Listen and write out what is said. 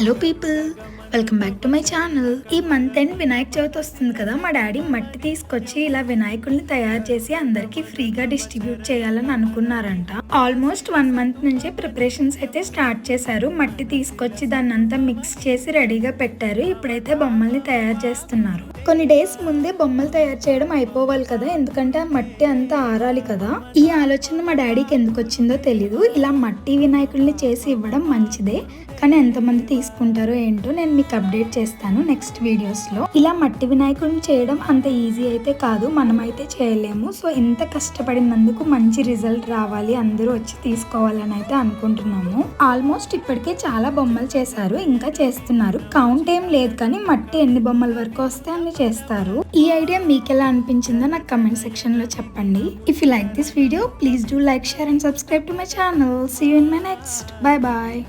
Hello people, welcome back to my channel. ఈ month end Vinayaka Chavithi వస్తుంది కదా. మా డాడీ మట్టి తీసుకొచ్చి ఇలా వినాయకుడిని తయారు చేసి అందరికి ఫ్రీగా డిస్ట్రిబ్యూట్ చేయాలని అనుకున్నారంట. ఆల్మోస్ట్ 1 మంత్ నుంచే ప్రిపరేషన్స్ అయితే స్టార్ట్ చేశారు. మట్టి తీసుకొచ్చి దాన్ని అంతా మిక్స్ చేసి రెడీగా పెట్టారు. ఇప్పుడైతే బొమ్మల్ని తయారు చేస్తున్నారు. కొన్ని డేస్ ముందే బొమ్మలు తయారు చేయడం అయిపోవాలి కదా, ఎందుకంటే ఆ మట్టి అంతా ఆరాలి కదా. ఈ ఆలోచన మా డాడీకి ఎందుకు వచ్చిందో తెలీదు. ఇలా మట్టి వినాయకుడిని చేసి ఇవ్వడం మంచిదే, కానీ ఎంతమంది తీసుకుంటారో ఏంటో నేను మీకు అప్డేట్ చేస్తాను నెక్స్ట్ వీడియోస్ లో. ఇలా మట్టి వినాయకుడిని చేయడం అంత ఈజీ అయితే కాదు, మనమైతే చేయలేము. సో ఇంత కష్టపడినందుకు మంచి రిజల్ట్ రావాలి, అందరూ వచ్చి తీసుకోవాలని అయితే అనుకుంటున్నాము. ఆల్మోస్ట్ ఇప్పటికే చాలా బొమ్మలు చేశారు, ఇంకా చేస్తున్నారు. కౌంట్ ఏం లేదు, కానీ మట్టి ఎన్ని బొమ్మల వరకు వస్తే అన్ని చేస్తారు. ఈ ఐడియా మీకు ఎలా అనిపించిందో నాకు కమెంట్ సెక్షన్ లో చెప్పండి. If you like this video, please do like, share and subscribe to my channel. See you in my next. Bye bye.